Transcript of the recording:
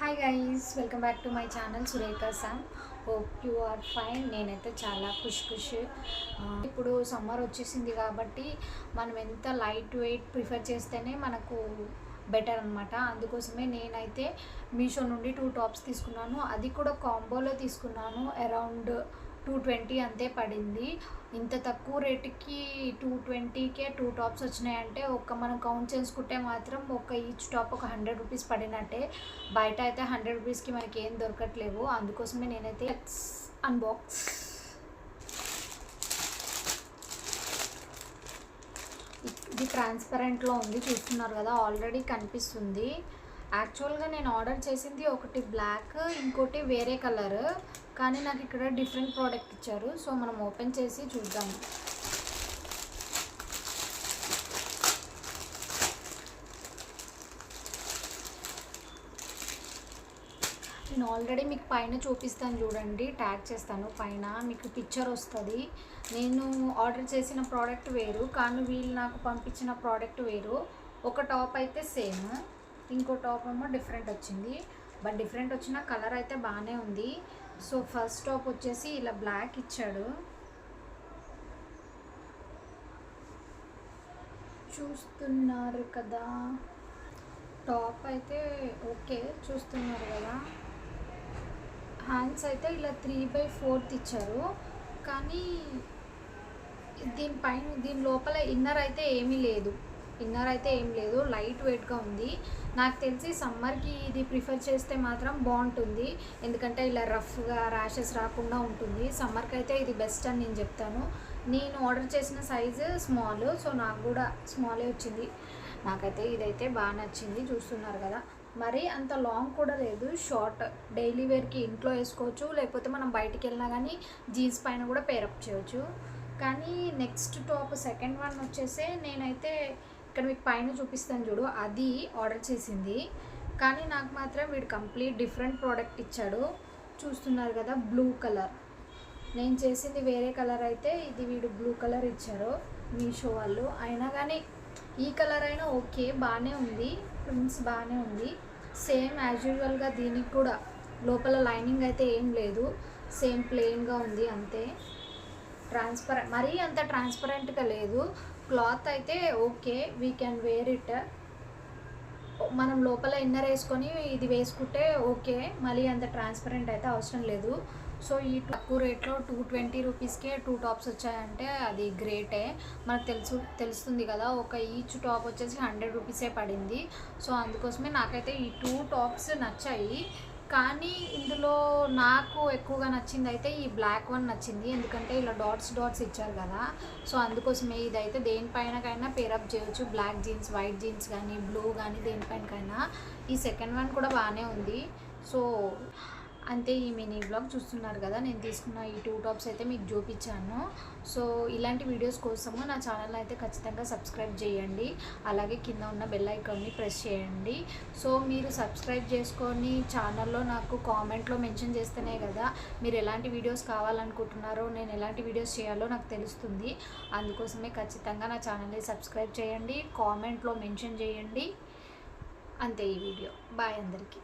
Hi guys, welcome back to my channel Surekha Sam. Hope you are fine. నేనైతే చాలా ఖుష్. ఇప్పుడు summer వచ్చేసింది కాబట్టి మనం ఎంత లైట్ వెయిట్ ప్రిఫర్ చేస్తేనే మనకు బెటర్ అనమాట. అందుకోసమే నేనైతే మీషో నుండి 2 టాప్స్ తీసుకున్నాను. అది కూడా కాంబోలో తీసుకున్నాను. అరౌండ్ 220 అంతే పడింది. ఇంత తక్కువ రేటుకి 220కే 2 టాప్స్ వచ్చినాయంటే మనం కౌంట్ చేసుకుంటే మాత్రం ఈచ్ టాప్ ఒక 100 రూపీస్ పడినట్టే. బయట అయితే 100 రూపీస్కి మనకి ఏం దొరకట్లేవు. అందుకోసమే నేనైతే అన్బాక్స్. ఇది ట్రాన్స్పరెంట్లో ఉంది, చూస్తున్నారు కదా, ఆల్రెడీ కనిపిస్తుంది. యాక్చువల్గా నేను ఆర్డర్ చేసింది ఒకటి బ్లాక్, ఇంకోటి వేరే కలర్, కానీ నాకు ఇక్కడ డిఫరెంట్ ప్రోడక్ట్ ఇచ్చారు. సో మనం ఓపెన్ చేసి చూద్దాము. నేను ఆల్రెడీ మీకు పైన చూపిస్తాను చూడండి, ట్యాగ్ చేస్తాను పైన, మీకు పిక్చర్ వస్తుంది. నేను ఆర్డర్ చేసిన ప్రోడక్ట్ వేరు, కానీ వీళ్ళు నాకు పంపించిన ప్రోడక్ట్ వేరు. ఒక టాప్ అయితే సేమ్, ఇంకో టాప్ ఏమో డిఫరెంట్ వచ్చింది. బట్ డిఫరెంట్ వచ్చిన కలర్ అయితే బాగానే ఉంది. సో ఫస్ట్ టాప్ వచ్చేసి ఇలా బ్లాక్ ఇచ్చాడు, చూస్తున్నారు కదా. టాప్ అయితే ఓకే, చూస్తున్నారు కదా. హ్యాండ్స్ అయితే ఇలా 3/4 ఇచ్చారు, కానీ దీని లోపల ఇన్నర్ అయితే ఏమీ లేదు. లైట్ వెయిట్గా ఉంది. నాకు తెలిసి సమ్మర్కి ఇది ప్రిఫర్ చేస్తే మాత్రం బాగుంటుంది, ఎందుకంటే ఇలా రఫ్గా ర్యాషెస్ రాకుండా ఉంటుంది. సమ్మర్కి అయితే ఇది బెస్ట్ అని నేను చెప్తాను. నేను ఆర్డర్ చేసిన సైజు స్మాల్, సో నాకు కూడా స్మాలే వచ్చింది. నాకైతే ఇదైతే బాగా నచ్చింది, చూస్తున్నారు కదా. మరి అంత లాంగ్ కూడా లేదు, షార్ట్, డైలీ వేర్కి ఇంట్లో వేసుకోవచ్చు, లేకపోతే మనం బయటికి వెళ్ళినా కానీ జీన్స్ పైన కూడా పేరప్ చేయొచ్చు. కానీ నెక్స్ట్ టాప్ సెకండ్ వన్ వచ్చేసి నేనైతే ఇక్కడ మీకు పైన చూపిస్తాను చూడు, అది ఆర్డర్ చేసింది. కానీ నాకు మాత్రం వీడు కంప్లీట్ డిఫరెంట్ ప్రోడక్ట్ ఇచ్చాడు, చూస్తున్నారు కదా. బ్లూ కలర్, నేను చేసింది వేరే కలర్ అయితే ఇది వీడు బ్లూ కలర్ ఇచ్చారు మీషో వాళ్ళు. అయినా కానీ ఈ కలర్ అయినా ఓకే, బాగానే ఉంది, ప్రింట్స్ బాగానే ఉంది. సేమ్ యాజ్ యూజువల్గా దీనికి కూడా లోపల లైనింగ్ అయితే ఏం లేదు, సేమ్ ప్లెయిన్గా ఉంది అంతే. మరీ అంత ట్రాన్స్పరెంట్గా లేదు. క్లాత్ అయితే okay, we can wear it. మనం లోపల ఇన్నర్ వేసుకొని ఇది వేసుకుంటే ఓకే, మళ్ళీ అంత ట్రాన్స్పరెంట్ అయితే అవసరం లేదు. సో ఈ తక్కువ రేట్లో 220 రూపీస్కే 2 టాప్స్ వచ్చాయంటే అది గ్రేటే. మనకు తెలుస్తుంది కదా, ఈచ్ టాప్ వచ్చేసి 100 రూపీసే పడింది. సో అందుకోసమే నాకైతే ఈ 2 టాప్స్ నచ్చాయి. కానీ ఇందులో నాకు ఎక్కువగా నచ్చింది అయితే ఈ బ్లాక్ వన్ నచ్చింది, ఎందుకంటే ఇలా డాట్స్ ఇచ్చారు కదా. సో అందుకోసమే ఇదైతే దేనిపైనకైనా పేరప్ చేయొచ్చు, బ్లాక్ జీన్స్, వైట్ జీన్స్ కానీ, బ్లూ కానీ, దేనిపైనకైనా. ఈ సెకండ్ వన్ కూడా బాగానే ఉంది. సో అంతే, ఈ మినీ బ్లాగ్ చూస్తున్నారు కదా. నేను తీసుకున్న ఈ 2 టాప్స్ అయితే మీకు చూపించాను. సో ఇలాంటి వీడియోస్ కోసము నా ఛానల్ అయితే ఖచ్చితంగా సబ్స్క్రైబ్ చేయండి, అలాగే కింద ఉన్న బెల్ ఐకాన్ని ప్రెస్ చేయండి. సో మీరు సబ్స్క్రైబ్ చేసుకొని ఛానల్లో నాకు కామెంట్లో మెన్షన్ చేస్తేనే కదా మీరు ఎలాంటి వీడియోస్ కావాలనుకుంటున్నారో, నేను ఎలాంటి వీడియోస్ చేయాలో నాకు తెలుస్తుంది. అందుకోసమే ఖచ్చితంగా నా ఛానల్ని సబ్స్క్రైబ్ చేయండి, కామెంట్లో మెన్షన్ చేయండి. అంతే ఈ వీడియో. బాయ్ అందరికీ.